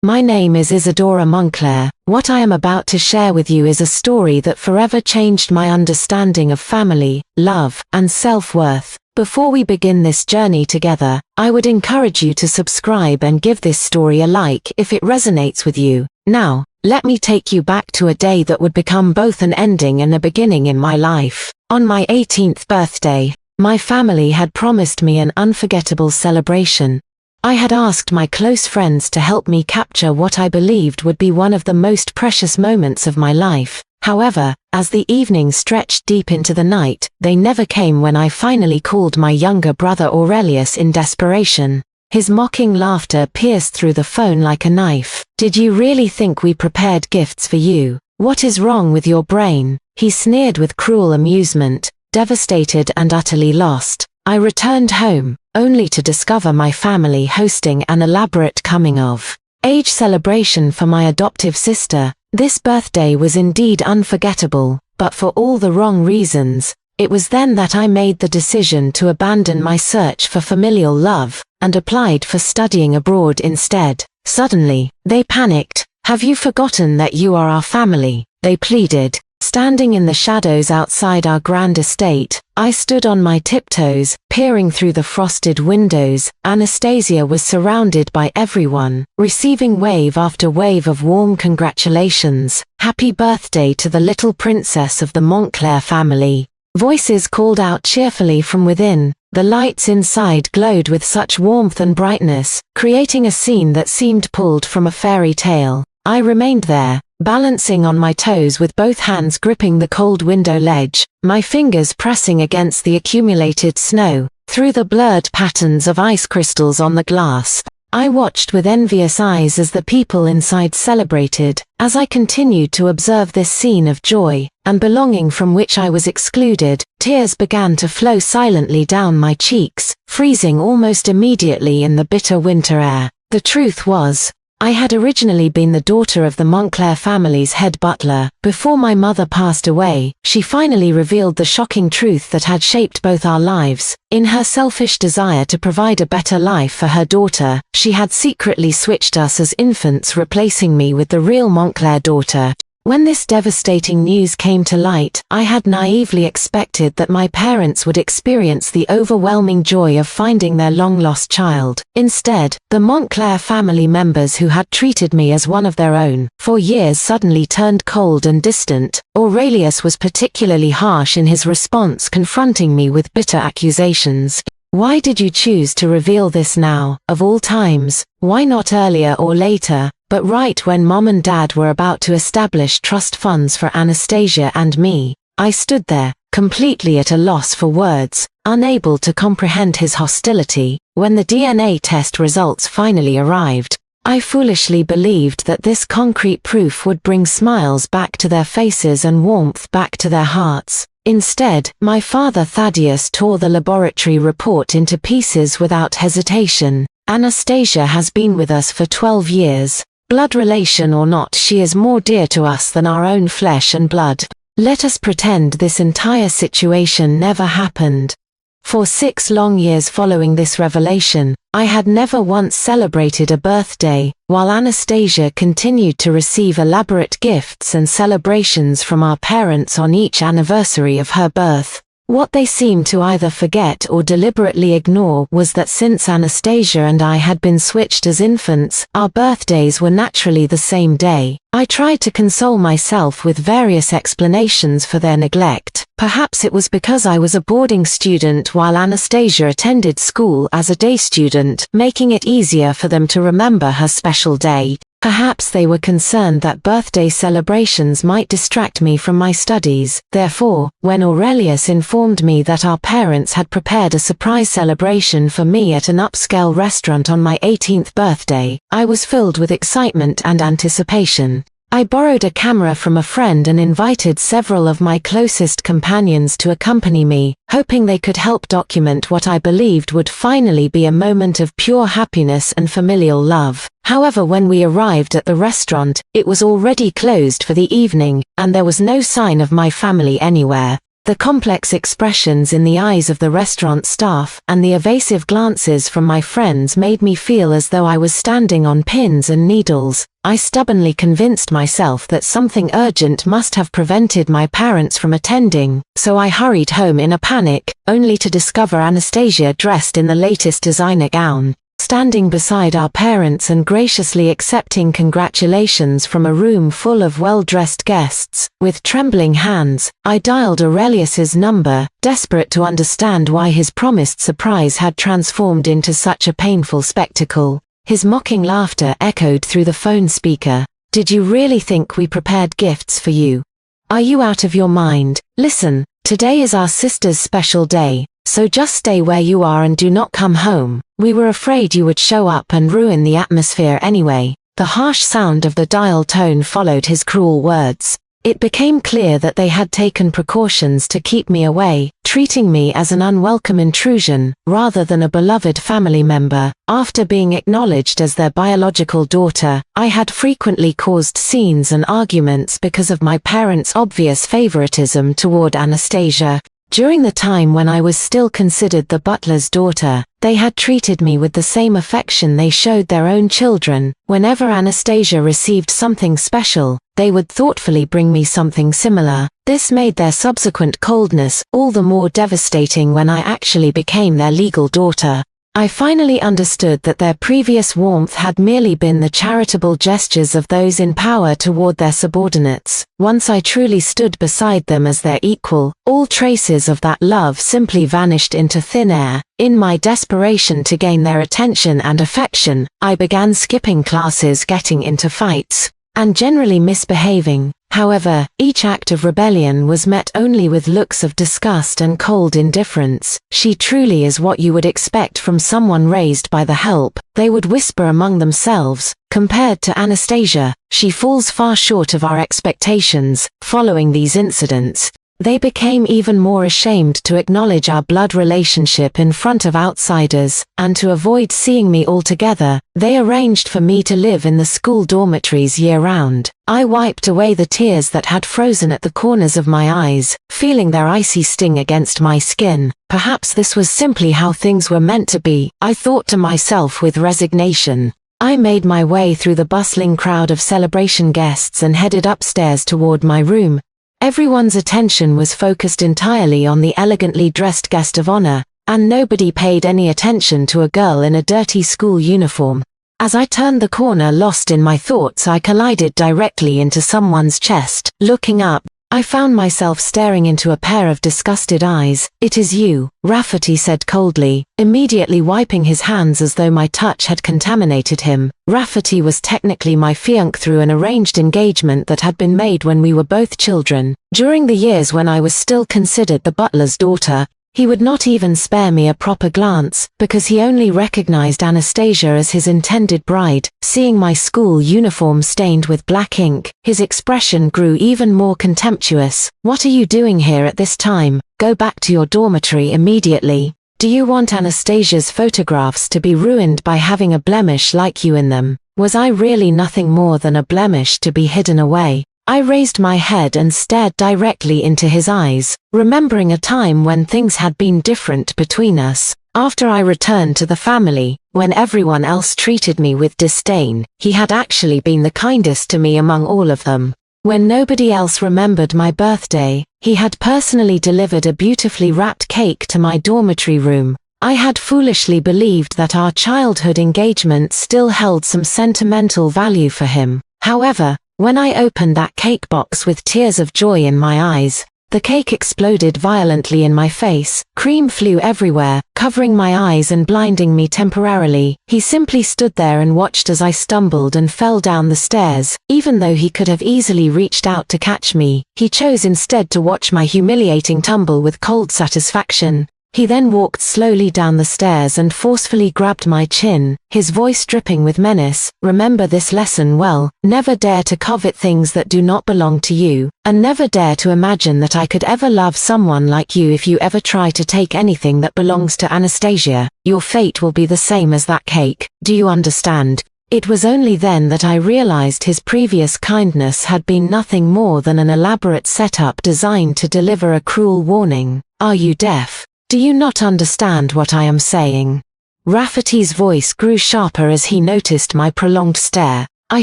My name is Isadora Moncler. What I am about to share with you is a story that forever changed my understanding of family, love, and self-worth. Before we begin this journey together, I would encourage you to subscribe and give this story a like if it resonates with you. Now, let me take you back to a day that would become both an ending and a beginning in my life. On my 18th birthday, my family had promised me an unforgettable celebration. I had asked my close friends to help me capture what I believed would be one of the most precious moments of my life. However, as the evening stretched deep into the night, they never came when I finally called my younger brother Aurelius in desperation. His mocking laughter pierced through the phone like a knife. "Did you really think we prepared gifts for you? What is wrong with your brain?" He sneered with cruel amusement. Devastated and utterly lost, I returned home, only to discover my family hosting an elaborate coming-of-age celebration for my adoptive sister. This birthday was indeed unforgettable, but for all the wrong reasons. It was then that I made the decision to abandon my search for familial love, and applied for studying abroad instead. Suddenly, they panicked. "Have you forgotten that you are our family?" they pleaded. Standing in the shadows outside our grand estate, I stood on my tiptoes, peering through the frosted windows. Anastasia was surrounded by everyone, receiving wave after wave of warm congratulations. "Happy birthday to the little princess of the Moncler family." Voices called out cheerfully from within. The lights inside glowed with such warmth and brightness, creating a scene that seemed pulled from a fairy tale. I remained there, balancing on my toes with both hands gripping the cold window ledge, my fingers pressing against the accumulated snow. Through the blurred patterns of ice crystals on the glass, I watched with envious eyes as the people inside celebrated. As I continued to observe this scene of joy and belonging from which I was excluded, tears began to flow silently down my cheeks, freezing almost immediately in the bitter winter air. The truth was, I had originally been the daughter of the Moncler family's head butler. Before my mother passed away, she finally revealed the shocking truth that had shaped both our lives. In her selfish desire to provide a better life for her daughter, she had secretly switched us as infants, replacing me with the real Moncler daughter. When this devastating news came to light, I had naively expected that my parents would experience the overwhelming joy of finding their long-lost child. Instead, the Moncler family members who had treated me as one of their own for years suddenly turned cold and distant. Aurelius was particularly harsh in his response, confronting me with bitter accusations. "Why did you choose to reveal this now, of all times? Why not earlier or later?" But right when Mom and Dad were about to establish trust funds for Anastasia and me, I stood there, completely at a loss for words, unable to comprehend his hostility. When the DNA test results finally arrived, I foolishly believed that this concrete proof would bring smiles back to their faces and warmth back to their hearts. Instead, my father Thaddeus tore the laboratory report into pieces without hesitation. "Anastasia has been with us for 12 years. Blood relation or not, she is more dear to us than our own flesh and blood. Let us pretend this entire situation never happened." For 6 long years following this revelation, I had never once celebrated a birthday, while Anastasia continued to receive elaborate gifts and celebrations from our parents on each anniversary of her birth. What they seemed to either forget or deliberately ignore was that since Anastasia and I had been switched as infants, our birthdays were naturally the same day. I tried to console myself with various explanations for their neglect. Perhaps it was because I was a boarding student while Anastasia attended school as a day student, making it easier for them to remember her special day. Perhaps they were concerned that birthday celebrations might distract me from my studies. Therefore, when Aurelius informed me that our parents had prepared a surprise celebration for me at an upscale restaurant on my 18th birthday, I was filled with excitement and anticipation. I borrowed a camera from a friend and invited several of my closest companions to accompany me, hoping they could help document what I believed would finally be a moment of pure happiness and familial love. However, when we arrived at the restaurant, it was already closed for the evening, and there was no sign of my family anywhere. The complex expressions in the eyes of the restaurant staff and the evasive glances from my friends made me feel as though I was standing on pins and needles. I stubbornly convinced myself that something urgent must have prevented my parents from attending, so I hurried home in a panic, only to discover Anastasia dressed in the latest designer gown, standing beside our parents and graciously accepting congratulations from a room full of well-dressed guests. With trembling hands, I dialed Aurelius's number, desperate to understand why his promised surprise had transformed into such a painful spectacle. His mocking laughter echoed through the phone speaker. "Did you really think we prepared gifts for you? Are you out of your mind? Listen, today is our sister's special day, so just stay where you are and do not come home. We were afraid you would show up and ruin the atmosphere anyway." The harsh sound of the dial tone followed his cruel words. It became clear that they had taken precautions to keep me away, treating me as an unwelcome intrusion, rather than a beloved family member. After being acknowledged as their biological daughter, I had frequently caused scenes and arguments because of my parents' obvious favoritism toward Anastasia. During the time when I was still considered the butler's daughter, they had treated me with the same affection they showed their own children. Whenever Anastasia received something special, they would thoughtfully bring me something similar. This made their subsequent coldness all the more devastating when I actually became their legal daughter. I finally understood that their previous warmth had merely been the charitable gestures of those in power toward their subordinates. Once I truly stood beside them as their equal, all traces of that love simply vanished into thin air. In my desperation to gain their attention and affection, I began skipping classes, getting into fights, and generally misbehaving. However, each act of rebellion was met only with looks of disgust and cold indifference. "She truly is what you would expect from someone raised by the help," they would whisper among themselves. "Compared to Anastasia, she falls far short of our expectations." Following these incidents, they became even more ashamed to acknowledge our blood relationship in front of outsiders, and to avoid seeing me altogether, they arranged for me to live in the school dormitories year-round. I wiped away the tears that had frozen at the corners of my eyes, feeling their icy sting against my skin. Perhaps this was simply how things were meant to be, I thought to myself with resignation. I made my way through the bustling crowd of celebration guests and headed upstairs toward my room. Everyone's attention was focused entirely on the elegantly dressed guest of honor, and nobody paid any attention to a girl in a dirty school uniform. As I turned the corner lost in my thoughts, I collided directly into someone's chest. Looking up, I found myself staring into a pair of disgusted eyes. "It is you," Rafferty said coldly, immediately wiping his hands as though my touch had contaminated him. Rafferty was technically my fiancé through an arranged engagement that had been made when we were both children. During the years when I was still considered the butler's daughter, he would not even spare me a proper glance, because he only recognized Anastasia as his intended bride. Seeing my school uniform stained with black ink, his expression grew even more contemptuous. "What are you doing here at this time? Go back to your dormitory immediately. Do you want Anastasia's photographs to be ruined by having a blemish like you in them?" Was I really nothing more than a blemish to be hidden away? I raised my head and stared directly into his eyes, remembering a time when things had been different between us. After I returned to the family, when everyone else treated me with disdain, he had actually been the kindest to me among all of them. When nobody else remembered my birthday, he had personally delivered a beautifully wrapped cake to my dormitory room. I had foolishly believed that our childhood engagement still held some sentimental value for him. However, when I opened that cake box with tears of joy in my eyes, the cake exploded violently in my face. Cream flew everywhere, covering my eyes and blinding me temporarily. He simply stood there and watched as I stumbled and fell down the stairs. Even though he could have easily reached out to catch me, he chose instead to watch my humiliating tumble with cold satisfaction. He then walked slowly down the stairs and forcefully grabbed my chin, his voice dripping with menace. "Remember this lesson well. Never dare to covet things that do not belong to you, and never dare to imagine that I could ever love someone like you. If you ever try to take anything that belongs to Anastasia, your fate will be the same as that cake. Do you understand?" It was only then that I realized his previous kindness had been nothing more than an elaborate setup designed to deliver a cruel warning. Are you deaf? Do you not understand what I am saying? Rafferty's voice grew sharper as he noticed my prolonged stare. I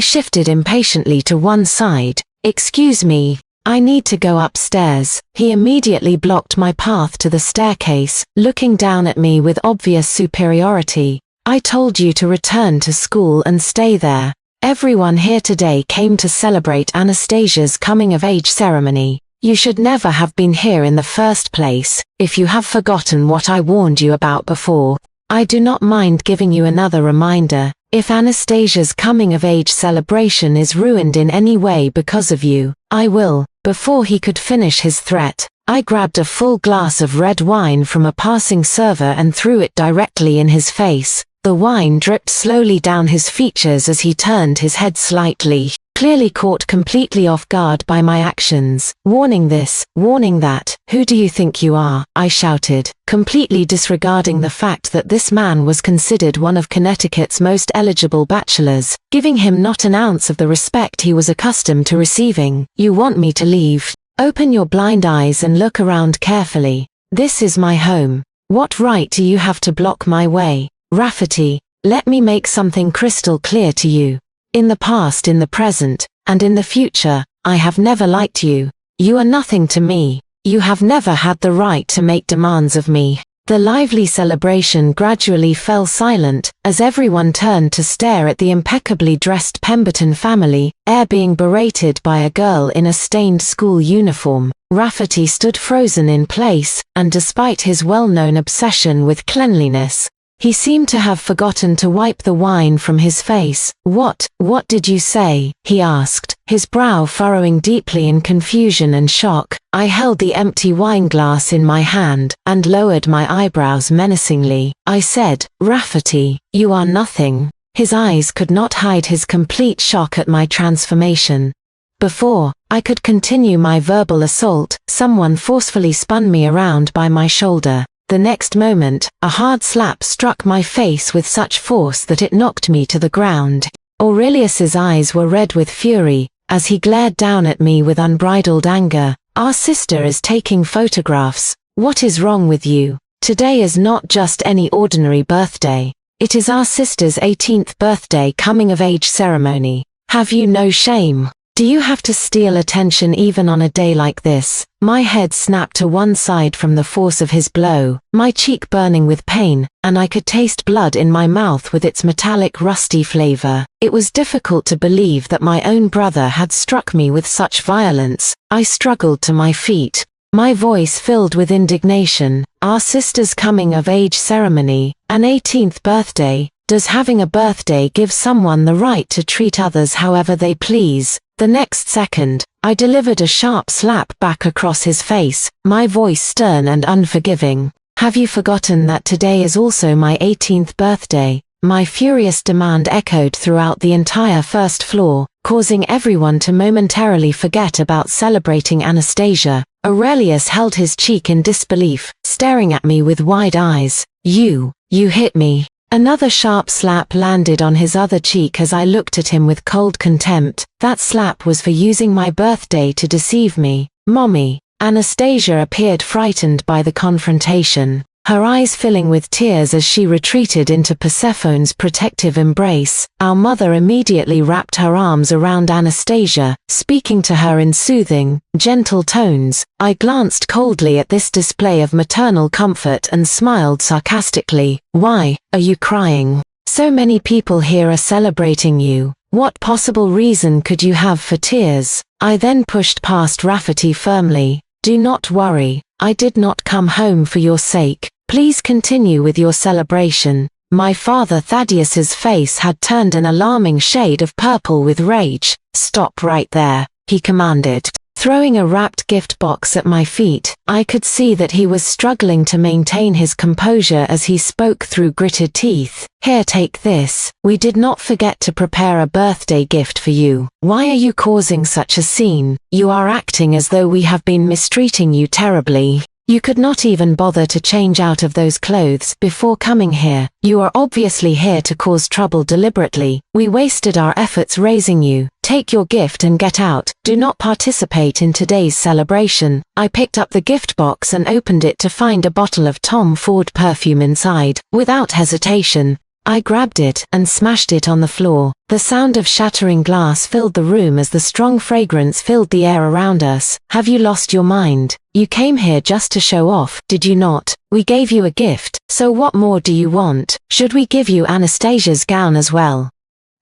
shifted impatiently to one side. Excuse me, I need to go upstairs. He immediately blocked my path to the staircase, looking down at me with obvious superiority. I told you to return to school and stay there. Everyone here today came to celebrate Anastasia's coming-of-age ceremony. You should never have been here in the first place, if you have forgotten what I warned you about before. I do not mind giving you another reminder. If Anastasia's coming-of-age celebration is ruined in any way because of you, I will. Before he could finish his threat, I grabbed a full glass of red wine from a passing server and threw it directly in his face. The wine dripped slowly down his features as he turned his head slightly, clearly caught completely off guard by my actions. Warning this, warning that. Who do you think you are? I shouted, completely disregarding the fact that this man was considered one of Connecticut's most eligible bachelors, giving him not an ounce of the respect he was accustomed to receiving. You want me to leave? Open your blind eyes and look around carefully. This is my home. What right do you have to block my way? Rafferty, let me make something crystal clear to you. In the past, in the present, and in the future, I have never liked you. You are nothing to me. You have never had the right to make demands of me. The lively celebration gradually fell silent, as everyone turned to stare at the impeccably dressed Pemberton family, being berated by a girl in a stained school uniform. Rafferty stood frozen in place, and despite his well-known obsession with cleanliness, he seemed to have forgotten to wipe the wine from his face. What did you say? He asked, his brow furrowing deeply in confusion and shock. I held the empty wineglass in my hand, and lowered my eyebrows menacingly. I said, Rafferty, you are nothing. His eyes could not hide his complete shock at my transformation. Before I could continue my verbal assault, someone forcefully spun me around by my shoulder. The next moment, a hard slap struck my face with such force that it knocked me to the ground. Aurelius's eyes were red with fury, as he glared down at me with unbridled anger. Our sister is taking photographs. What is wrong with you? Today is not just any ordinary birthday. It is our sister's 18th birthday coming-of-age ceremony. Have you no shame? Do you have to steal attention even on a day like this? My head snapped to one side from the force of his blow, my cheek burning with pain, and I could taste blood in my mouth with its metallic rusty flavor. It was difficult to believe that my own brother had struck me with such violence. I struggled to my feet, my voice filled with indignation. Our sister's coming-of-age ceremony, an 18th birthday. Does having a birthday give someone the right to treat others however they please? The next second, I delivered a sharp slap back across his face, my voice stern and unforgiving. Have you forgotten that today is also my 18th birthday? My furious demand echoed throughout the entire first floor, causing everyone to momentarily forget about celebrating Anastasia. Aurelius held his cheek in disbelief, staring at me with wide eyes. You hit me. Another sharp slap landed on his other cheek as I looked at him with cold contempt. That slap was for using my birthday to deceive me. Mommy. Anastasia appeared frightened by the confrontation, her eyes filling with tears as she retreated into Persephone's protective embrace. Our mother immediately wrapped her arms around Anastasia, speaking to her in soothing, gentle tones. I glanced coldly at this display of maternal comfort and smiled sarcastically. Why are you crying? So many people here are celebrating you. What possible reason could you have for tears? I then pushed past Rafferty firmly. Do not worry, I did not come home for your sake. Please continue with your celebration. My father Thaddeus's face had turned an alarming shade of purple with rage. Stop right there, he commanded. Throwing a wrapped gift box at my feet, I could see that he was struggling to maintain his composure as he spoke through gritted teeth. Here, take this. We did not forget to prepare a birthday gift for you. Why are you causing such a scene? You are acting as though we have been mistreating you terribly. You could not even bother to change out of those clothes before coming here. You are obviously here to cause trouble deliberately. We wasted our efforts raising you. Take your gift and get out. Do not participate in today's celebration." I picked up the gift box and opened it to find a bottle of Tom Ford perfume inside. Without hesitation, I grabbed it and smashed it on the floor. The sound of shattering glass filled the room as the strong fragrance filled the air around us. "Have you lost your mind? You came here just to show off, did you not? We gave you a gift, so what more do you want? Should we give you Anastasia's gown as well?"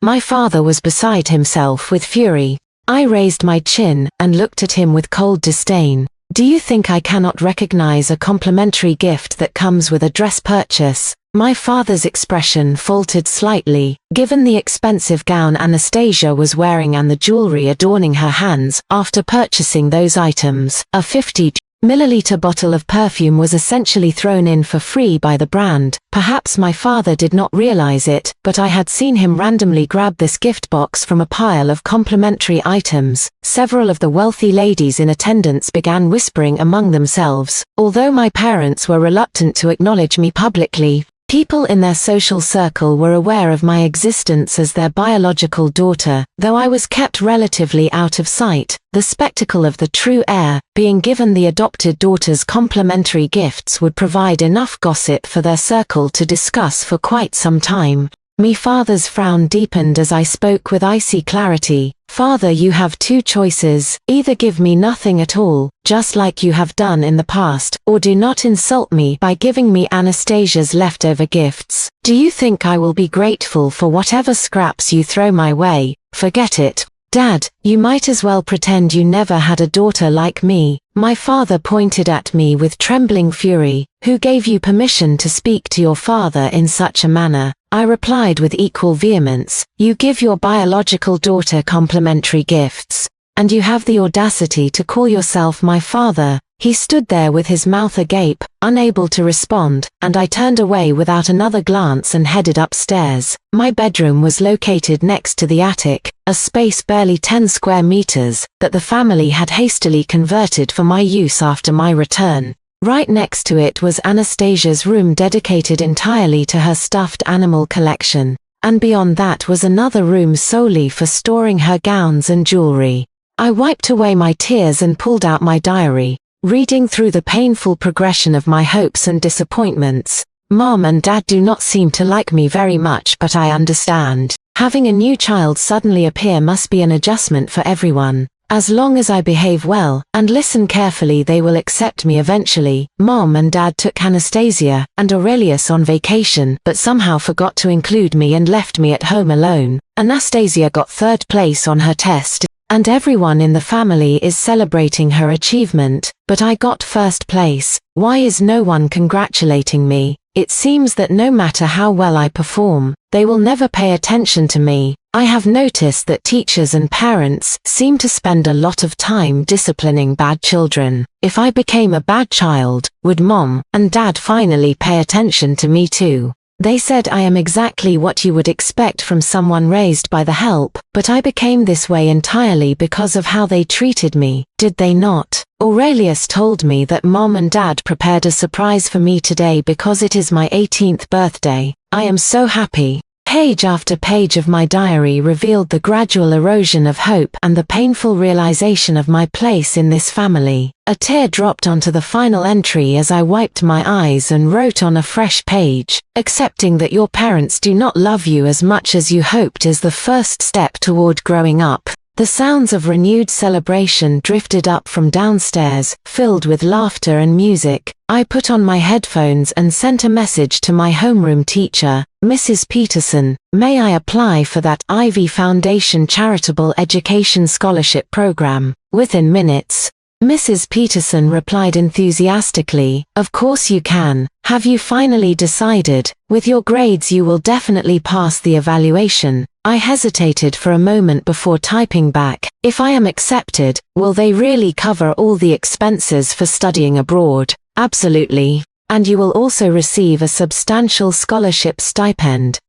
My father was beside himself with fury. I raised my chin and looked at him with cold disdain. "Do you think I cannot recognize a complimentary gift that comes with a dress purchase?" My father's expression faltered slightly, given the expensive gown Anastasia was wearing and the jewelry adorning her hands. After purchasing those items, a 50-milliliter bottle of perfume was essentially thrown in for free by the brand. Perhaps my father did not realize it, but I had seen him randomly grab this gift box from a pile of complimentary items. Several of the wealthy ladies in attendance began whispering among themselves. Although my parents were reluctant to acknowledge me publicly, people in their social circle were aware of my existence as their biological daughter, though I was kept relatively out of sight. The spectacle of the true heir being given the adopted daughter's complimentary gifts would provide enough gossip for their circle to discuss for quite some time. My father's frown deepened as I spoke with icy clarity. "Father, you have two choices. Either give me nothing at all, just like you have done in the past, or do not insult me by giving me Anastasia's leftover gifts. Do you think I will be grateful for whatever scraps you throw my way? Forget it. Dad, you might as well pretend you never had a daughter like me." My father pointed at me with trembling fury. "Who gave you permission to speak to your father in such a manner?" I replied with equal vehemence. "You give your biological daughter complimentary gifts, and you have the audacity to call yourself my father." He stood there with his mouth agape, unable to respond, and I turned away without another glance and headed upstairs. My bedroom was located next to the attic, a space barely 10 square meters, that the family had hastily converted for my use after my return. Right next to it was Anastasia's room dedicated entirely to her stuffed animal collection, and beyond that was another room solely for storing her gowns and jewelry. I wiped away my tears and pulled out my diary, reading through the painful progression of my hopes and disappointments. "Mom and Dad do not seem to like me very much, but I understand. Having a new child suddenly appear must be an adjustment for everyone. As long as I behave well and listen carefully, they will accept me eventually." Mom and Dad took Anastasia and Aurelius on vacation, but somehow forgot to include me and left me at home alone. Anastasia got 3rd place on her test, and everyone in the family is celebrating her achievement, but I got 1st place. Why is no one congratulating me? It seems that no matter how well I perform, they will never pay attention to me. I have noticed that teachers and parents seem to spend a lot of time disciplining bad children. If I became a bad child, would Mom and Dad finally pay attention to me too? They said I am exactly what you would expect from someone raised by the help, but I became this way entirely because of how they treated me, did they not? Aurelius told me that Mom and Dad prepared a surprise for me today because it is my 18th birthday. I am so happy. Page after page of my diary revealed the gradual erosion of hope and the painful realization of my place in this family. A tear dropped onto the final entry as I wiped my eyes and wrote on a fresh page, "Accepting that your parents do not love you as much as you hoped is the first step toward growing up." The sounds of renewed celebration drifted up from downstairs, filled with laughter and music. I put on my headphones and sent a message to my homeroom teacher, Mrs. Peterson. "May I apply for that Ivy Foundation Charitable Education Scholarship Program?" Within minutes, Mrs. Peterson replied enthusiastically, "Of course you can. Have you finally decided? With your grades you will definitely pass the evaluation." I hesitated for a moment before typing back, "If I am accepted, will they really cover all the expenses for studying abroad?" "Absolutely. And you will also receive a substantial scholarship stipend."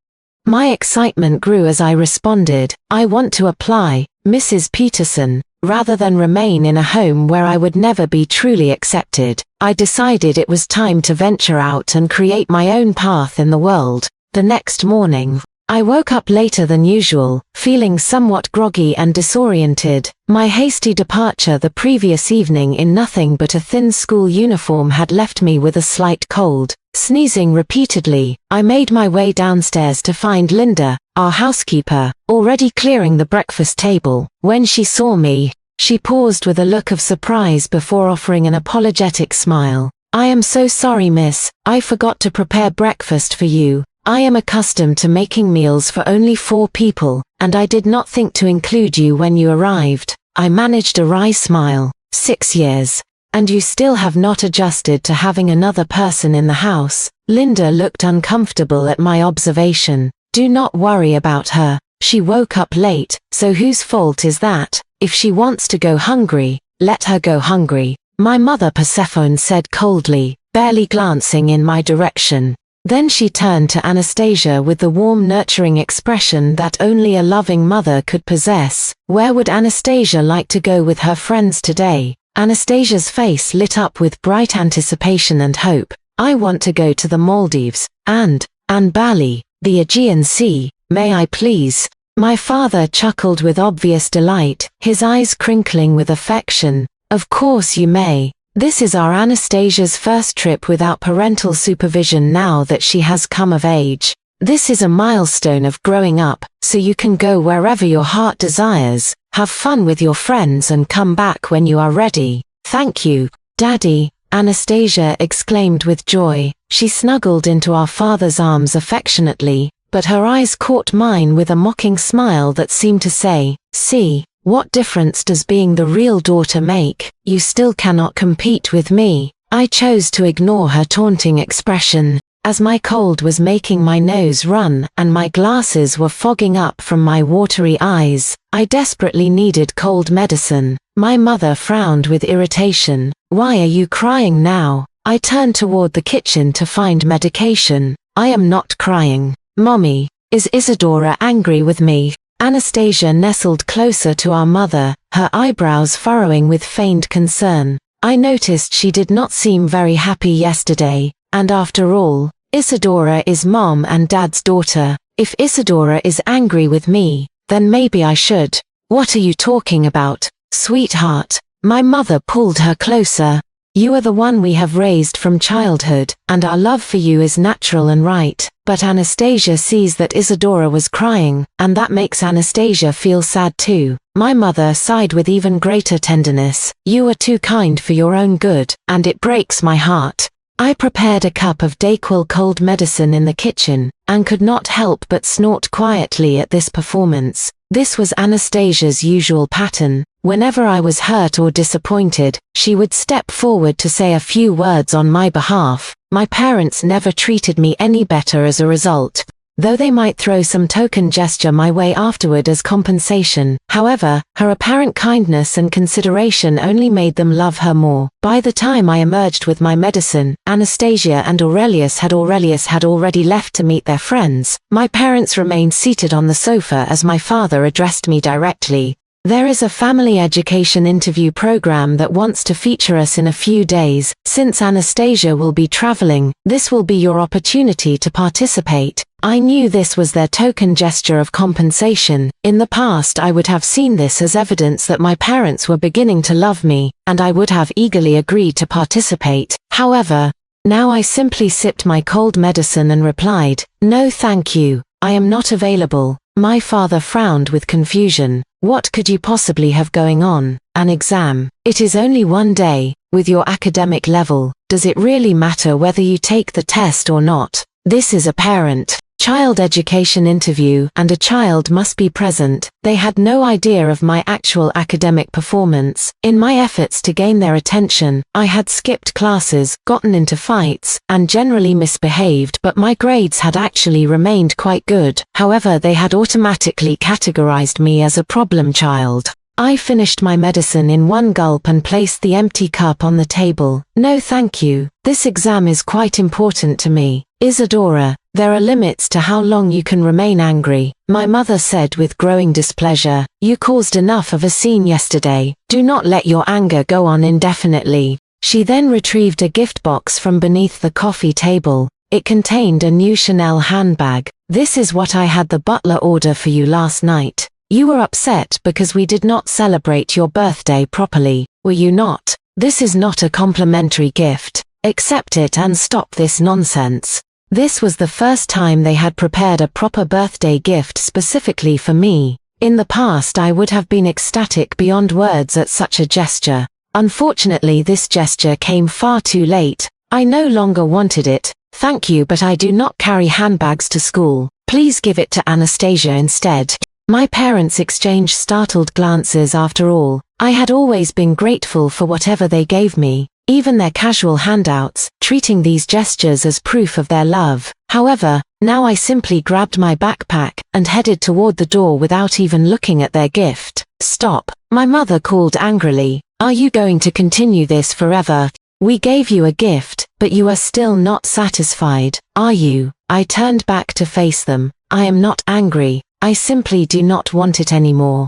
My excitement grew as I responded, "I want to apply, Mrs. Peterson." Rather than remain in a home where I would never be truly accepted, I decided it was time to venture out and create my own path in the world. The next morning, I woke up later than usual, feeling somewhat groggy and disoriented. My hasty departure the previous evening in nothing but a thin school uniform had left me with a slight cold. Sneezing repeatedly, I made my way downstairs to find Linda, our housekeeper, already clearing the breakfast table. When she saw me, she paused with a look of surprise before offering an apologetic smile. "I am so sorry, miss, I forgot to prepare breakfast for you. I am accustomed to making meals for only 4 people, and I did not think to include you when you arrived." I managed a wry smile. 6 years. And you still have not adjusted to having another person in the house. Linda looked uncomfortable at my observation. "Do not worry about her. She woke up late, so whose fault is that? If she wants to go hungry, let her go hungry," my mother Persephone said coldly, barely glancing in my direction. Then she turned to Anastasia with the warm nurturing expression that only a loving mother could possess. Where would Anastasia like to go with her friends today? Anastasia's face lit up with bright anticipation and hope. "I want to go to the Maldives, and Bali, the Aegean Sea, may I please?" My father chuckled with obvious delight, his eyes crinkling with affection. "Of course you may. This is our Anastasia's first trip without parental supervision now that she has come of age. This is a milestone of growing up, so you can go wherever your heart desires, have fun with your friends and come back when you are ready." "Thank you, Daddy," Anastasia exclaimed with joy. She snuggled into our father's arms affectionately, but her eyes caught mine with a mocking smile that seemed to say, "See, what difference does being the real daughter make? You still cannot compete with me." I chose to ignore her taunting expression. As my cold was making my nose run and my glasses were fogging up from my watery eyes, I desperately needed cold medicine. My mother frowned with irritation. "Why are you crying now?" I turned toward the kitchen to find medication. "I am not crying. Mommy, is Isadora angry with me?" Anastasia nestled closer to our mother, her eyebrows furrowing with feigned concern. I noticed she did not seem very happy yesterday, and after all, Isadora is Mom and Dad's daughter. If Isadora is angry with me, then maybe I should. "What are you talking about, sweetheart?" My mother pulled her closer. "You are the one we have raised from childhood, and our love for you is natural and right." But Anastasia sees that Isadora was crying, and that makes Anastasia feel sad too. My mother sighed with even greater tenderness. "You are too kind for your own good, and it breaks my heart." I prepared a cup of Dayquil cold medicine in the kitchen, and could not help but snort quietly at this performance. This was Anastasia's usual pattern. Whenever I was hurt or disappointed, she would step forward to say a few words on my behalf. My parents never treated me any better as a result, though they might throw some token gesture my way afterward as compensation. However, her apparent kindness and consideration only made them love her more. By the time I emerged with my medicine, Anastasia and Aurelius had already left to meet their friends. My parents remained seated on the sofa as my father addressed me directly. "There is a family education interview program that wants to feature us in a few days. Since Anastasia will be traveling, this will be your opportunity to participate." I knew this was their token gesture of compensation. In the past I would have seen this as evidence that my parents were beginning to love me, and I would have eagerly agreed to participate. However, now I simply sipped my cold medicine and replied, "No thank you, I am not available." My father frowned with confusion. "What could you possibly have going on? An exam? It is only one day. With your academic level, does it really matter whether you take the test or not? This is a parent-child education interview, and a child must be present." They had no idea of my actual academic performance. In my efforts to gain their attention, I had skipped classes, gotten into fights, and generally misbehaved, but my grades had actually remained quite good. However, they had automatically categorized me as a problem child. I finished my medicine in one gulp and placed the empty cup on the table. "No thank you. This exam is quite important to me. Isadora, There are limits to how long you can remain angry, my mother said with growing displeasure. You caused enough of a scene yesterday. Do not let your anger go on indefinitely. She then retrieved a gift box from beneath the coffee table. It contained a new Chanel handbag. This is what I had the butler order for you last night. You were upset because we did not celebrate your birthday properly, were you not? This is not a complimentary gift. Accept it and stop this nonsense. This was the first time they had prepared a proper birthday gift specifically for me. In the past I would have been ecstatic beyond words at such a gesture. Unfortunately, this gesture came far too late. I no longer wanted it. Thank you, but I do not carry handbags to school. Please give it to Anastasia instead. My parents exchanged startled glances. After all, I had always been grateful for whatever they gave me, even their casual handouts, treating these gestures as proof of their love. However, now I simply grabbed my backpack and headed toward the door without even looking at their gift. Stop, my mother called angrily. Are you going to continue this forever? We gave you a gift, but you are still not satisfied, are you? I turned back to face them. I am not angry. I simply do not want it anymore.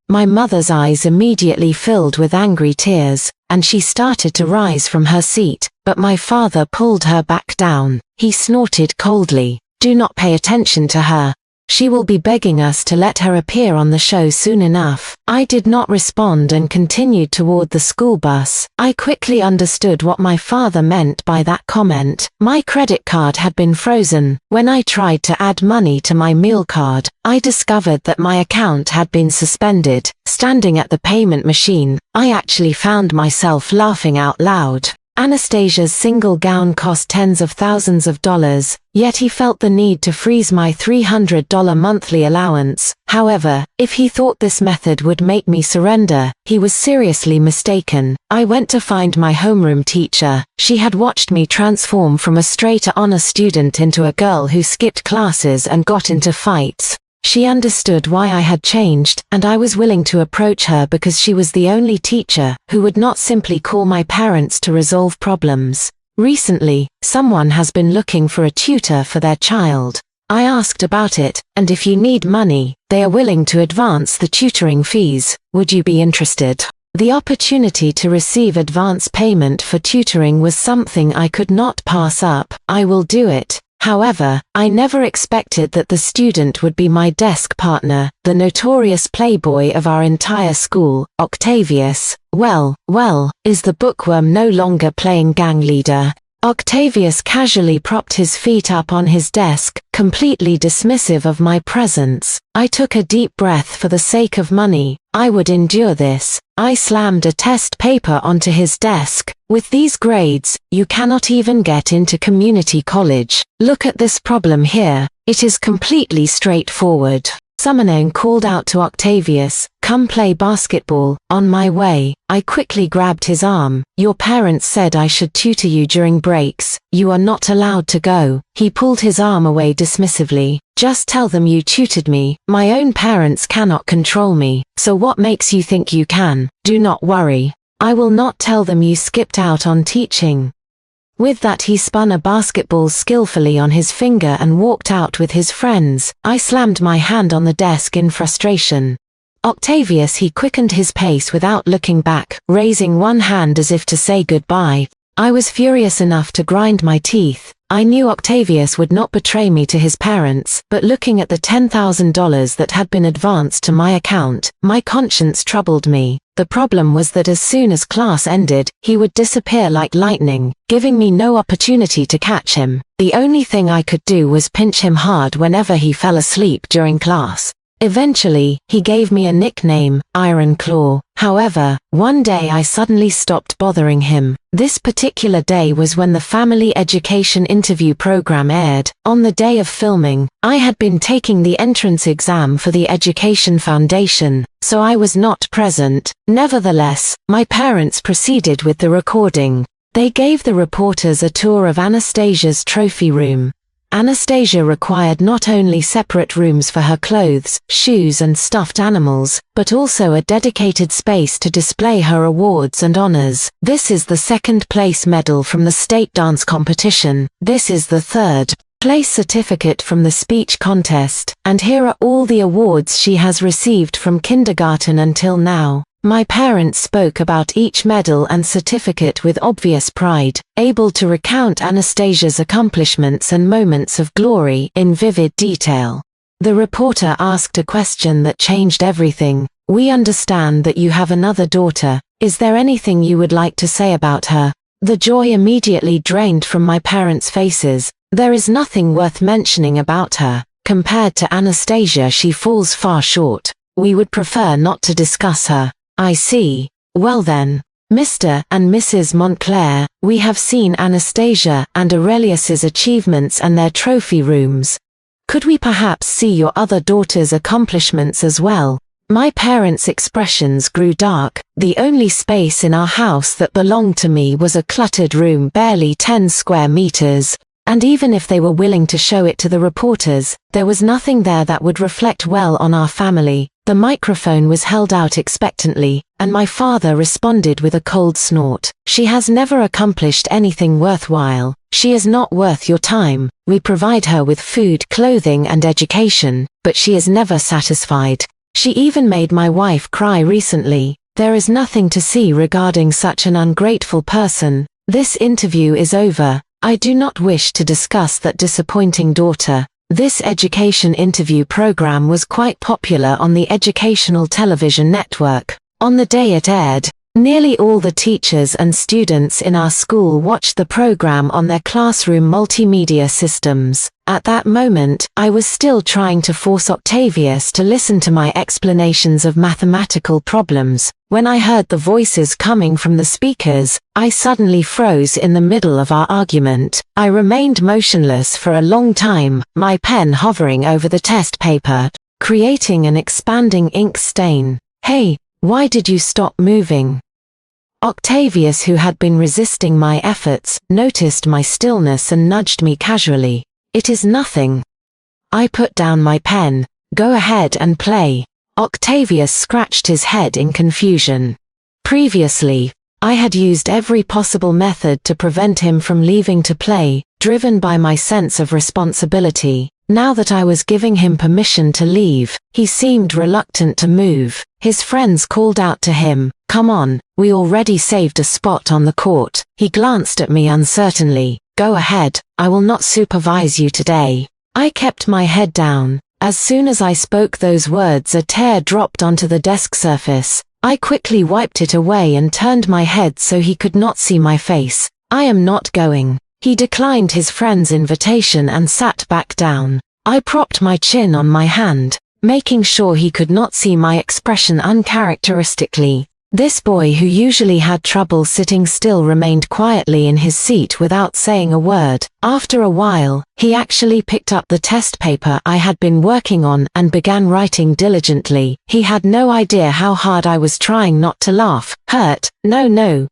My mother's eyes immediately filled with angry tears, and she started to rise from her seat, but my father pulled her back down. He snorted coldly. Do not pay attention to her. She will be begging us to let her appear on the show soon enough. I did not respond and continued toward the school bus. I quickly understood what my father meant by that comment. My credit card had been frozen. When I tried to add money to my meal card, I discovered that my account had been suspended. Standing at the payment machine, I actually found myself laughing out loud. Anastasia's single gown cost tens of thousands of dollars, yet he felt the need to freeze my $300 monthly allowance. However, if he thought this method would make me surrender, he was seriously mistaken. I went to find my homeroom teacher. She had watched me transform from a straight A student into a girl who skipped classes and got into fights. She understood why I had changed, and I was willing to approach her because she was the only teacher who would not simply call my parents to resolve problems. Recently, someone has been looking for a tutor for their child. I asked about it, and if you need money, they are willing to advance the tutoring fees. Would you be interested? The opportunity to receive advance payment for tutoring was something I could not pass up. I will do it. However, I never expected that the student would be my desk partner, the notorious playboy of our entire school, Octavius. Well, is the bookworm no longer playing gang leader? Octavius casually propped his feet up on his desk, completely dismissive of my presence. I took a deep breath. For the sake of money, I would endure this. I slammed a test paper onto his desk. With these grades, you cannot even get into community college. Look at this problem here. It is completely straightforward. Someone called out to Octavius, "Come play basketball." On my way, I quickly grabbed his arm. "Your parents said I should tutor you during breaks. You are not allowed to go." He pulled his arm away dismissively. "Just tell them you tutored me. My own parents cannot control me, so what makes you think you can? Do not worry. I will not tell them you skipped out on teaching." With that, he spun a basketball skillfully on his finger and walked out with his friends. I slammed my hand on the desk in frustration. "Octavius," he quickened his pace without looking back, raising one hand as if to say goodbye. I was furious enough to grind my teeth. I knew Octavius would not betray me to his parents, but looking at the $10,000 that had been advanced to my account, my conscience troubled me. The problem was that as soon as class ended, he would disappear like lightning, giving me no opportunity to catch him. The only thing I could do was pinch him hard whenever he fell asleep during class. Eventually, he gave me a nickname, Iron Claw. However, one day I suddenly stopped bothering him. This particular day was when the Family Education Interview program aired. On the day of filming, I had been taking the entrance exam for the Education Foundation, so I was not present. Nevertheless, my parents proceeded with the recording. They gave the reporters a tour of Anastasia's trophy room. Anastasia required not only separate rooms for her clothes, shoes and stuffed animals, but also a dedicated space to display her awards and honors. This is the second place medal from the state dance competition. This is the third. place certificate from the speech contest, and here are all the awards she has received from kindergarten until now. My parents spoke about each medal and certificate with obvious pride, able to recount Anastasia's accomplishments and moments of glory in vivid detail. The reporter asked a question that changed everything. We understand that you have another daughter. Is there anything you would like to say about her? The joy immediately drained from my parents' faces. There is nothing worth mentioning about her. Compared to Anastasia, she falls far short. We would prefer not to discuss her. I see. Well then, Mr. and Mrs. Montclair, we have seen Anastasia and Aurelius's achievements and their trophy rooms. Could we perhaps see your other daughter's accomplishments as well? My parents' expressions grew dark. The only space in our house that belonged to me was a cluttered room barely 10 square meters, and even if they were willing to show it to the reporters, there was nothing there that would reflect well on our family. The microphone was held out expectantly, and my father responded with a cold snort. She has never accomplished anything worthwhile. She is not worth your time. We provide her with food, clothing, and education, but she is never satisfied. She even made my wife cry recently. There is nothing to see regarding such an ungrateful person. This interview is over. I do not wish to discuss that disappointing daughter. This education interview program was quite popular on the educational television network. On the day it aired, nearly all the teachers and students in our school watched the program on their classroom multimedia systems. At that moment, I was still trying to force Octavius to listen to my explanations of mathematical problems. When I heard the voices coming from the speakers, I suddenly froze in the middle of our argument. I remained motionless for a long time, my pen hovering over the test paper, creating an expanding ink stain. Hey, why did you stop moving? Octavius, who had been resisting my efforts, noticed my stillness and nudged me casually. It is nothing. I put down my pen. Go ahead and play. Octavius scratched his head in confusion. Previously, I had used every possible method to prevent him from leaving to play, driven by my sense of responsibility. Now that I was giving him permission to leave, he seemed reluctant to move. His friends called out to him, "Come on, we already saved a spot on the court." He glanced at me uncertainly. "Go ahead, I will not supervise you today." I kept my head down. As soon as I spoke those words, a tear dropped onto the desk surface. I quickly wiped it away and turned my head so he could not see my face. "I am not going." He declined his friend's invitation and sat back down. I propped my chin on my hand, making sure he could not see my expression uncharacteristically. This boy, who usually had trouble sitting still, remained quietly in his seat without saying a word. After a while, he actually picked up the test paper I had been working on and began writing diligently. He had no idea how hard I was trying not to laugh. Hurt? No,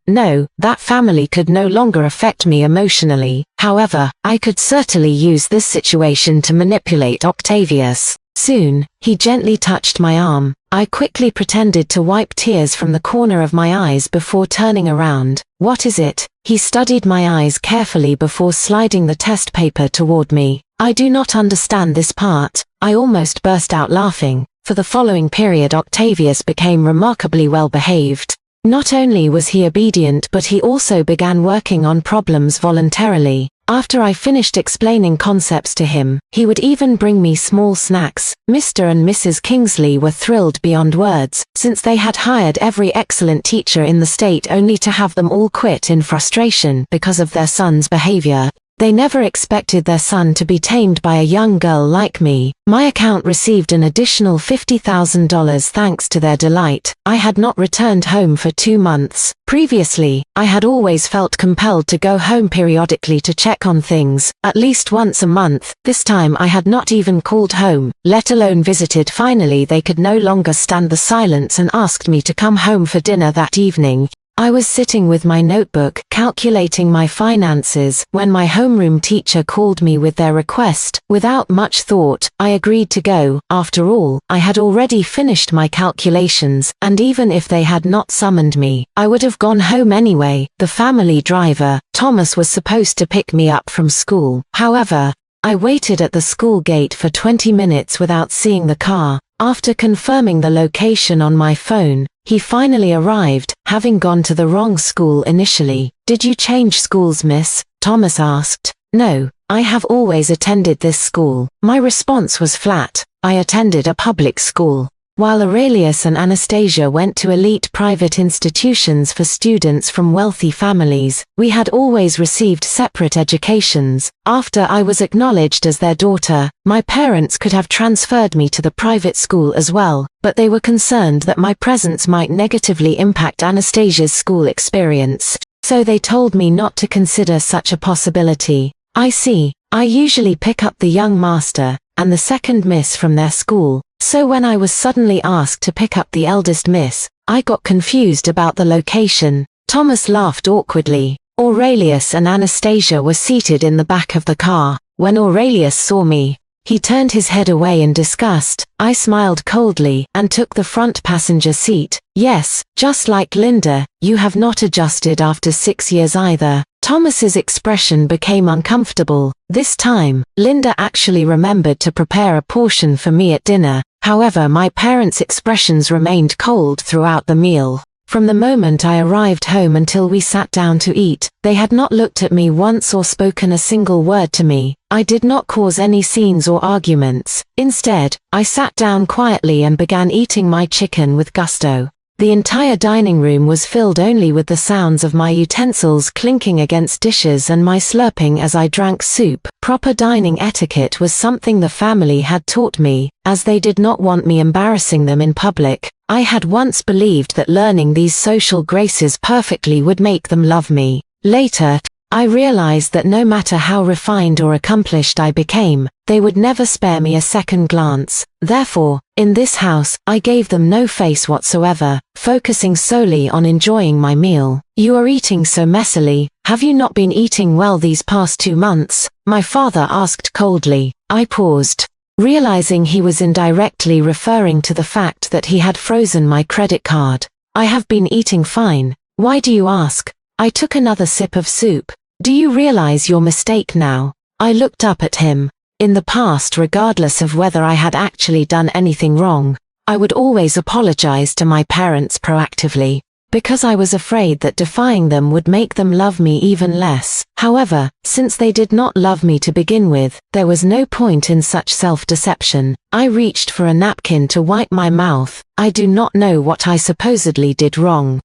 that family could no longer affect me emotionally. However, I could certainly use this situation to manipulate Octavius. Soon, he gently touched my arm. I quickly pretended to wipe tears from the corner of my eyes before turning around. "What is it?" He studied my eyes carefully before sliding the test paper toward me. "I do not understand this part." I almost burst out laughing. For the following period, Octavius became remarkably well behaved. Not only was he obedient, but he also began working on problems voluntarily. After I finished explaining concepts to him, he would even bring me small snacks. Mr. and Mrs. Kingsley were thrilled beyond words, since they had hired every excellent teacher in the state only to have them all quit in frustration because of their son's behavior. They never expected their son to be tamed by a young girl like me. My account received an additional $50,000 thanks to their delight. I had not returned home for 2 months. Previously, I had always felt compelled to go home periodically to check on things, at least once a month. This time I had not even called home, let alone visited. Finally, they could no longer stand the silence and asked me to come home for dinner that evening. I was sitting with my notebook, calculating my finances, when my homeroom teacher called me with their request. Without much thought, I agreed to go. After all, I had already finished my calculations, and even if they had not summoned me, I would have gone home anyway. The family driver, Thomas, was supposed to pick me up from school. However, I waited at the school gate for 20 minutes without seeing the car. After confirming the location on my phone, he finally arrived, having gone to the wrong school initially. "Did you change schools, miss?" Thomas asked. "No, I have always attended this school." My response was flat. I attended a public school. While Aurelius and Anastasia went to elite private institutions for students from wealthy families, we had always received separate educations. After I was acknowledged as their daughter, my parents could have transferred me to the private school as well, but they were concerned that my presence might negatively impact Anastasia's school experience, so they told me not to consider such a possibility. "I see. I usually pick up the young master and the second miss from their school. So when I was suddenly asked to pick up the eldest miss, I got confused about the location." Thomas laughed awkwardly. Aurelius and Anastasia were seated in the back of the car. When Aurelius saw me, he turned his head away in disgust. I smiled coldly and took the front passenger seat. "Yes, just like Linda, you have not adjusted after 6 years either." Thomas's expression became uncomfortable. This time, Linda actually remembered to prepare a portion for me at dinner. However, my parents' expressions remained cold throughout the meal. From the moment I arrived home until we sat down to eat, they had not looked at me once or spoken a single word to me. I did not cause any scenes or arguments. Instead, I sat down quietly and began eating my chicken with gusto. The entire dining room was filled only with the sounds of my utensils clinking against dishes and my slurping as I drank soup. Proper dining etiquette was something the family had taught me, as they did not want me embarrassing them in public. I had once believed that learning these social graces perfectly would make them love me. Later, I realized that no matter how refined or accomplished I became, they would never spare me a second glance. Therefore, in this house, I gave them no face whatsoever, focusing solely on enjoying my meal. "You are eating so messily. Have you not been eating well these past 2 months?" my father asked coldly. I paused, realizing he was indirectly referring to the fact that he had frozen my credit card. "I have been eating fine. Why do you ask?" I took another sip of soup. "Do you realize your mistake now?" I looked up at him. In the past, regardless of whether I had actually done anything wrong, I would always apologize to my parents proactively, because I was afraid that defying them would make them love me even less. However, since they did not love me to begin with, there was no point in such self-deception. I reached for a napkin to wipe my mouth. "I do not know what I supposedly did wrong."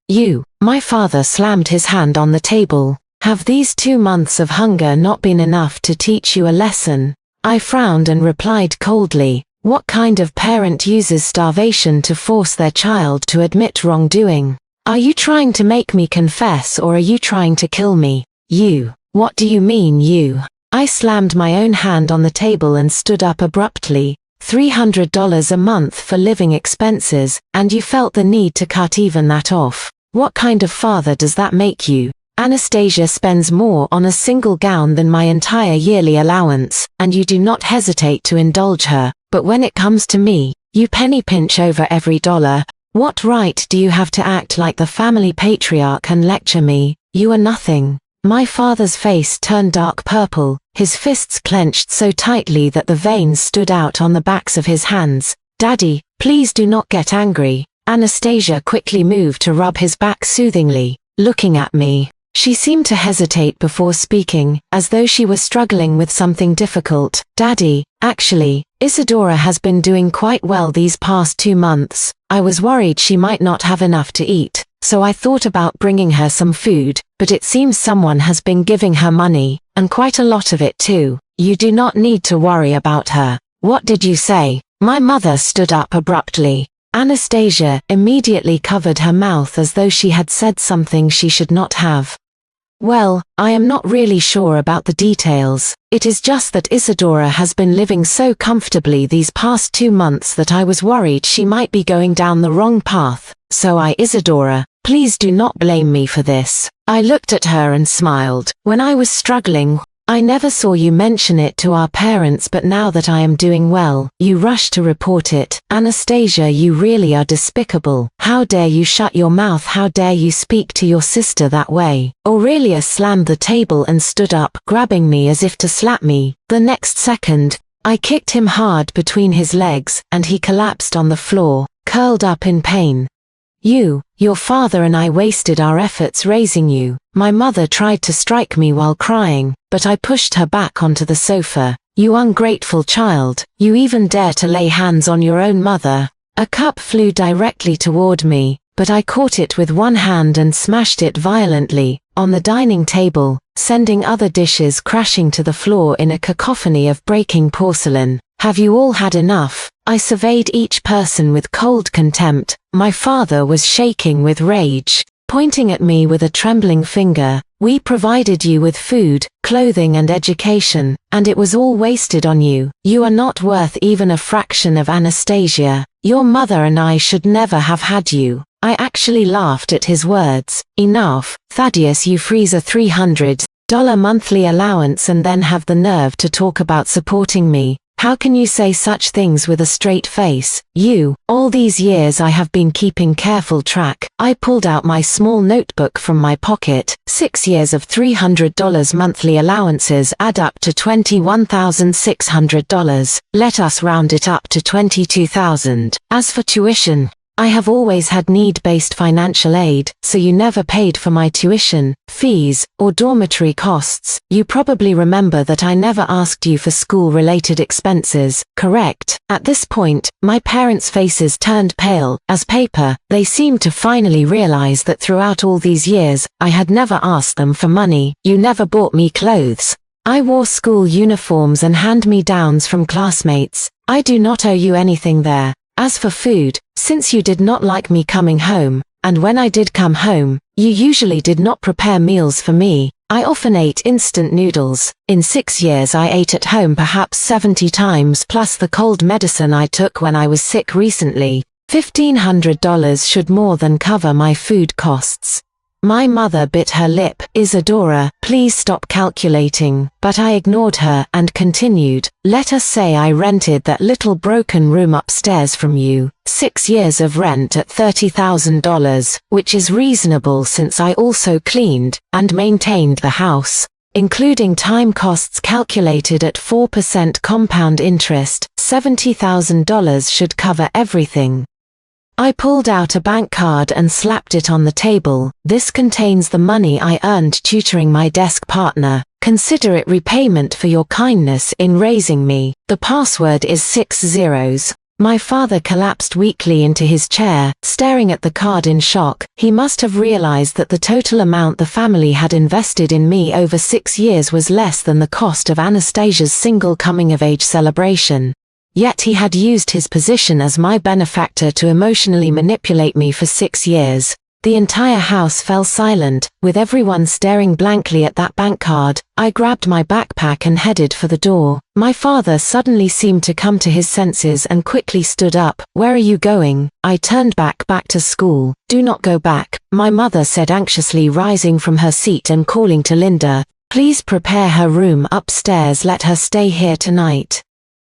My father slammed his hand on the table. "Have these 2 months of hunger not been enough to teach you a lesson?" I frowned and replied coldly, "What kind of parent uses starvation to force their child to admit wrongdoing? Are you trying to make me confess, or are you trying to kill me?" What do you mean you?" I slammed my own hand on the table and stood up abruptly. $300 a month for living expenses, and you felt the need to cut even that off. What kind of father does that make you? Anastasia spends more on a single gown than my entire yearly allowance, and you do not hesitate to indulge her, but when it comes to me, you penny pinch over every dollar. What right do you have to act like the family patriarch and lecture me? You are nothing. My father's face turned dark purple, his fists clenched so tightly that the veins stood out on the backs of his hands. "Daddy, please do not get angry." Anastasia quickly moved to rub his back soothingly, looking at me. She seemed to hesitate before speaking, as though she was struggling with something difficult. "Daddy, actually, Isadora has been doing quite well these past 2 months. I was worried she might not have enough to eat, so I thought about bringing her some food, but it seems someone has been giving her money, and quite a lot of it too. You do not need to worry about her." "What did you say?" My mother stood up abruptly. Anastasia immediately covered her mouth as though she had said something she should not have. "Well, I am not really sure about the details. It is just that Isadora has been living so comfortably these past 2 months that I was worried she might be going down the wrong path. So Isadora, please do not blame me for this." I looked at her and smiled. When I was struggling I never saw you mention it to our parents, but now that I am doing well, you rush to report it. Anastasia, you really are despicable. How dare you shut your mouth? How dare you speak to your sister that way? Aurelia slammed the table and stood up, grabbing me as if to slap me. The next second, I kicked him hard between his legs, and he collapsed on the floor, curled up in pain. Your father and I wasted our efforts raising you. My mother tried to strike me while crying, but I pushed her back onto the sofa. You ungrateful child, you even dare to lay hands on your own mother. A cup flew directly toward me, but I caught it with one hand and smashed it violently on the dining table, sending other dishes crashing to the floor in a cacophony of breaking porcelain. Have you all had enough? I surveyed each person with cold contempt. My father was shaking with rage, pointing at me with a trembling finger. We provided you with food, clothing and education, and it was all wasted on you. You are not worth even a fraction of Anastasia. Your mother and I should never have had you. I actually laughed at his words. Enough, Thaddeus, you freeze a $300 monthly allowance and then have the nerve to talk about supporting me. How can you say such things with a straight face? All these years I have been keeping careful track. I pulled out my small notebook from my pocket. 6 years of $300 monthly allowances add up to $21,600. Let us round it up to $22,000. As for tuition, I have always had need-based financial aid, so you never paid for my tuition, fees, or dormitory costs. You probably remember that I never asked you for school-related expenses, correct? At this point, my parents' faces turned pale as paper. They seemed to finally realize that throughout all these years, I had never asked them for money. You never bought me clothes. I wore school uniforms and hand-me-downs from classmates. I do not owe you anything there. As for food, since you did not like me coming home, and when I did come home, you usually did not prepare meals for me, I often ate instant noodles. In 6 years I ate at home perhaps 70 times plus the cold medicine I took when I was sick recently. $1,500 should more than cover my food costs. My mother bit her lip. Isadora, please stop calculating. But I ignored her and continued. Let us say I rented that little broken room upstairs from you. 6 years of rent at $30,000, which is reasonable since I also cleaned and maintained the house. Including time costs calculated at 4% compound interest, $70,000 should cover everything. I pulled out a bank card and slapped it on the table. This contains the money I earned tutoring my desk partner. Consider it repayment for your kindness in raising me. The password is 6 zeros. My father collapsed weakly into his chair, staring at the card in shock. He must have realized that the total amount the family had invested in me over 6 years was less than the cost of Anastasia's single coming-of-age celebration. Yet he had used his position as my benefactor to emotionally manipulate me for 6 years. The entire house fell silent, with everyone staring blankly at that bank card. I grabbed my backpack and headed for the door. My father suddenly seemed to come to his senses and quickly stood up. Where are you going? I turned back to school. Do not go back, my mother said anxiously, rising from her seat and calling to Linda. Please prepare her room upstairs. Let her stay here tonight.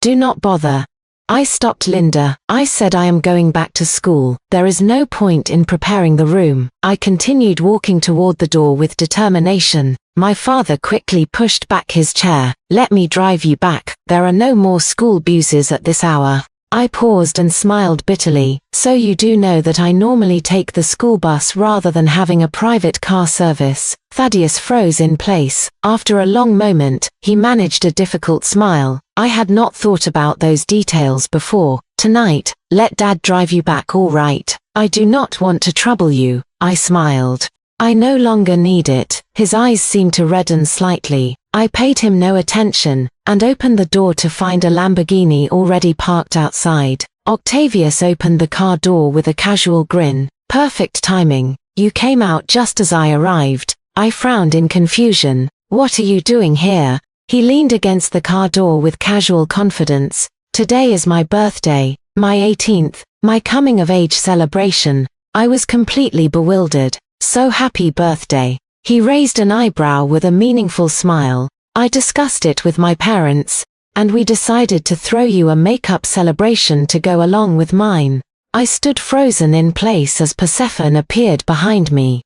Do not bother. I stopped Linda. I said I am going back to school. There is no point in preparing the room. I continued walking toward the door with determination. My father quickly pushed back his chair. Let me drive you back. There are no more school buses at this hour. I paused and smiled bitterly. So you do know that I normally take the school bus rather than having a private car service. Thaddeus froze in place. After a long moment, he managed a difficult smile. I had not thought about those details before. Tonight, let Dad drive you back, all right? I do not want to trouble you. I smiled. I no longer need it. His eyes seemed to redden slightly. I paid him no attention, and opened the door to find a Lamborghini already parked outside. Octavius opened the car door with a casual grin. Perfect timing. You came out just as I arrived. I frowned in confusion. What are you doing here? He leaned against the car door with casual confidence. Today is my birthday, my 18th, my coming-of-age celebration. I was completely bewildered. So happy birthday. He raised an eyebrow with a meaningful smile. I discussed it with my parents, and we decided to throw you a makeup celebration to go along with mine. I stood frozen in place as Persephone appeared behind me.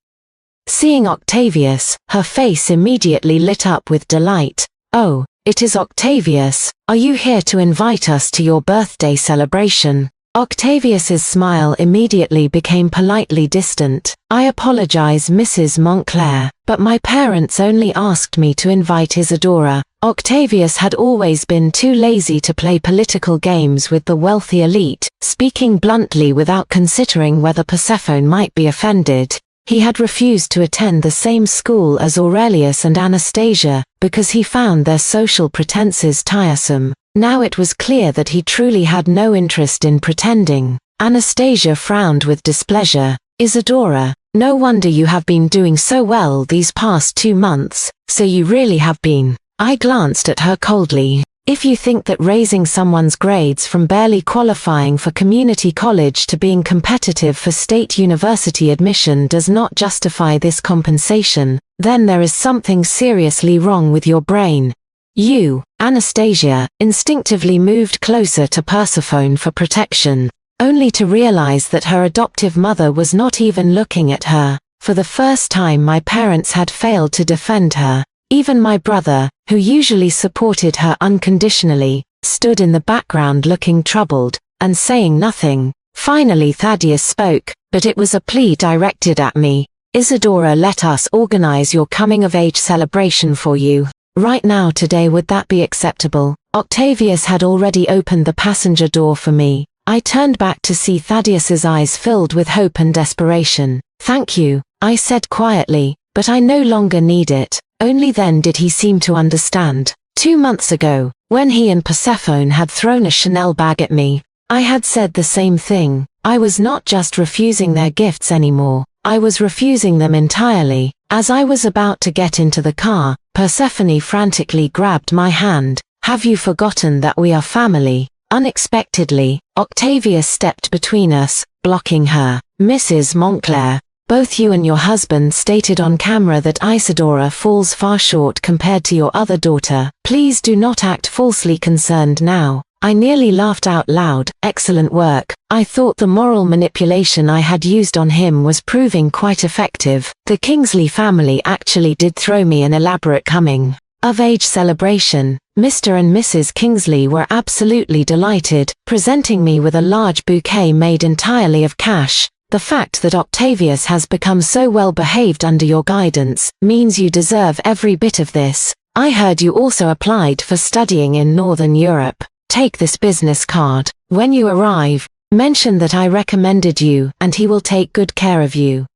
Seeing Octavius, her face immediately lit up with delight. "Oh, it is Octavius. Are you here to invite us to your birthday celebration?" Octavius's smile immediately became politely distant. "I apologize, Mrs. Montclair, but my parents only asked me to invite Isadora." Octavius had always been too lazy to play political games with the wealthy elite, speaking bluntly without considering whether Persephone might be offended. He had refused to attend the same school as Aurelius and Anastasia, because he found their social pretenses tiresome. Now it was clear that he truly had no interest in pretending. Anastasia frowned with displeasure. "Isadora, no wonder you have been doing so well these past 2 months, so you really have been." I glanced at her coldly. If you think that raising someone's grades from barely qualifying for community college to being competitive for state university admission does not justify this compensation, then there is something seriously wrong with your brain. You, Anastasia, instinctively moved closer to Persephone for protection, only to realize that her adoptive mother was not even looking at her. For the first time my parents had failed to defend her. Even my brother, who usually supported her unconditionally, stood in the background looking troubled, and saying nothing. Finally Thaddeus spoke, but it was a plea directed at me. "Isadora, let us organize your coming-of-age celebration for you. Right now today, would that be acceptable?" Octavius had already opened the passenger door for me. I turned back to see Thaddeus's eyes filled with hope and desperation. "Thank you," I said quietly, "but I no longer need it." Only then did he seem to understand. 2 months ago, when he and Persephone had thrown a Chanel bag at me, I had said the same thing. I was not just refusing their gifts anymore, I was refusing them entirely. As I was about to get into the car, Persephone frantically grabbed my hand. "Have you forgotten that we are family?" Unexpectedly, Octavius stepped between us, blocking her. "Mrs. Montclair, both you and your husband stated on camera that Isadora falls far short compared to your other daughter. Please do not act falsely concerned now." I nearly laughed out loud. Excellent work. I thought the moral manipulation I had used on him was proving quite effective. The Kingsley family actually did throw me an elaborate coming-of-age celebration. Mr. and Mrs. Kingsley were absolutely delighted, presenting me with a large bouquet made entirely of cash. "The fact that Octavius has become so well behaved under your guidance means you deserve every bit of this. I heard you also applied for studying in Northern Europe. Take this business card. When you arrive, mention that I recommended you and he will take good care of you."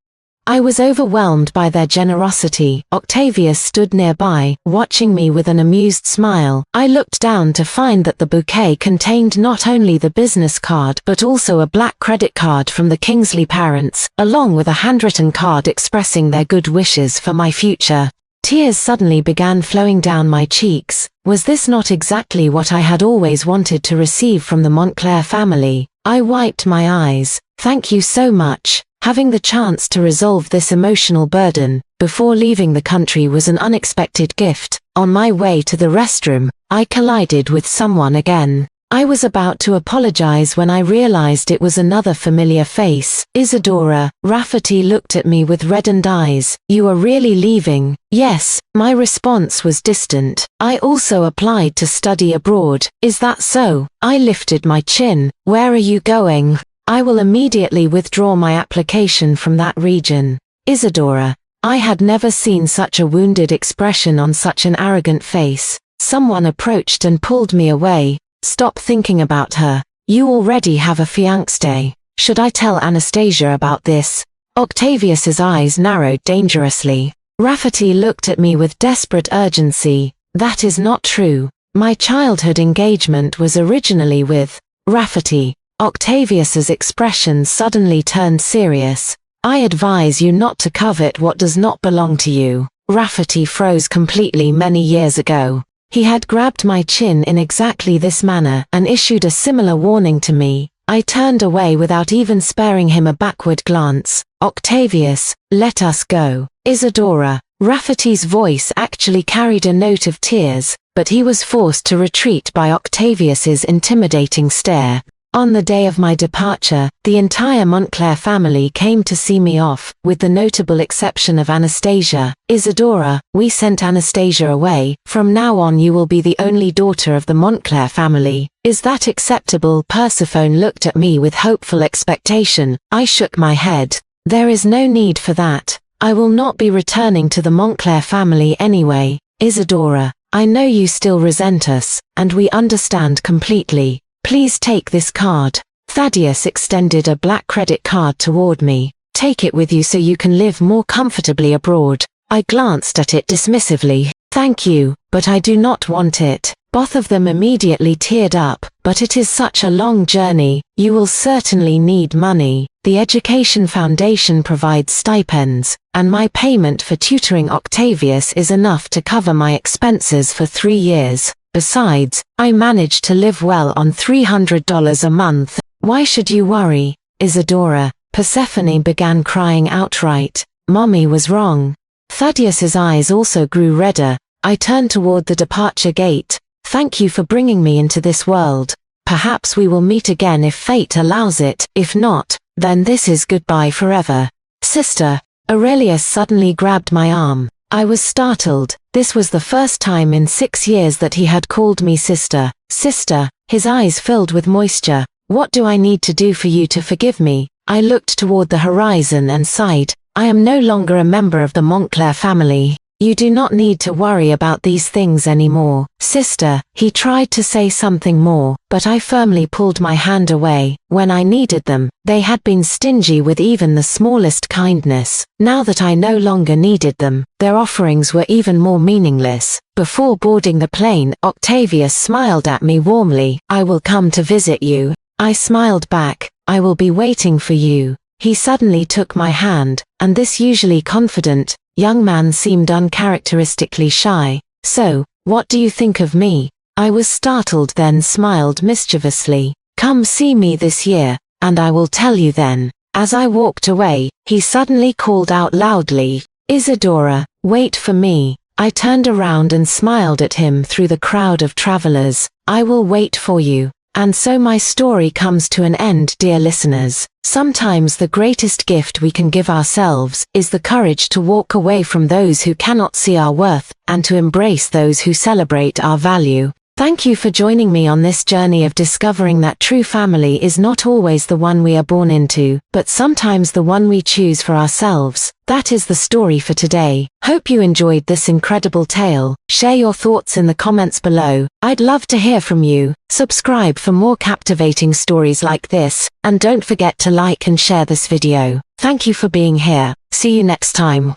I was overwhelmed by their generosity. Octavius stood nearby, watching me with an amused smile. I looked down to find that the bouquet contained not only the business card but also a black credit card from the Kingsley parents, along with a handwritten card expressing their good wishes for my future. Tears suddenly began flowing down my cheeks. Was this not exactly what I had always wanted to receive from the Montclair family? I wiped my eyes. "Thank you so much." Having the chance to resolve this emotional burden before leaving the country was an unexpected gift. On my way to the restroom, I collided with someone again. I was about to apologize when I realized it was another familiar face. "Isadora." Rafferty looked at me with reddened eyes. "You are really leaving?" "Yes." My response was distant. "I also applied to study abroad. Is that so?" I lifted my chin. "Where are you going?" "I will immediately withdraw my application from that region." "Isadora." I had never seen such a wounded expression on such an arrogant face. Someone approached and pulled me away. "Stop thinking about her. You already have a fiancé. Should I tell Anastasia about this?" Octavius's eyes narrowed dangerously. Rafferty looked at me with desperate urgency. "That is not true. My childhood engagement was originally with Rafferty." Octavius's expression suddenly turned serious. "I advise you not to covet what does not belong to you." Rafferty froze completely many years ago. He had grabbed my chin in exactly this manner and issued a similar warning to me. I turned away without even sparing him a backward glance. "Octavius, let us go." "Isadora." Rafferty's voice actually carried a note of tears, but he was forced to retreat by Octavius's intimidating stare. On the day of my departure, the entire Montclair family came to see me off, with the notable exception of Anastasia. Isadora, we sent Anastasia away. From now on you will be the only daughter of the Montclair family. Is that acceptable? Persephone looked at me with hopeful expectation. I shook my head. There is no need for that. I will not be returning to the Montclair family anyway. Isadora, I know you still resent us, and we understand completely. Please take this card. Thaddeus extended a black credit card toward me. Take it with you so you can live more comfortably abroad. I glanced at it dismissively. Thank you, but I do not want it. Both of them immediately teared up. But it is such a long journey, you will certainly need money. The Education Foundation provides stipends, and my payment for tutoring Octavius is enough to cover my expenses for 3 years. Besides, I manage to live well on $300 a month. Why should you worry, Isadora? Persephone began crying outright. Mommy was wrong. Thaddeus's eyes also grew redder. I turned toward the departure gate. Thank you for bringing me into this world. Perhaps we will meet again if fate allows it. If not, then this is goodbye forever. Sister. Aurelius suddenly grabbed my arm. I was startled. This was the first time in 6 years that he had called me sister. Sister, his eyes filled with moisture. What do I need to do for you to forgive me? I looked toward the horizon and sighed. I am no longer a member of the Montclair family. You do not need to worry about these things anymore. Sister, he tried to say something more, but I firmly pulled my hand away. When I needed them, they had been stingy with even the smallest kindness. Now that I no longer needed them, their offerings were even more meaningless. Before boarding the plane, Octavius smiled at me warmly. I will come to visit you. I smiled back. I will be waiting for you. He suddenly took my hand, and this usually confident young man seemed uncharacteristically shy. So, what do you think of me? I was startled then smiled mischievously. Come see me this year, and I will tell you then. As I walked away, he suddenly called out loudly, Isadora, wait for me. I turned around and smiled at him through the crowd of travelers. I will wait for you. And so my story comes to an end, dear listeners. Sometimes the greatest gift we can give ourselves is the courage to walk away from those who cannot see our worth, and to embrace those who celebrate our value. Thank you for joining me on this journey of discovering that true family is not always the one we are born into, but sometimes the one we choose for ourselves. That is the story for today. Hope you enjoyed this incredible tale. Share your thoughts in the comments below. I'd love to hear from you. Subscribe for more captivating stories like this, and don't forget to like and share this video. Thank you for being here. See you next time.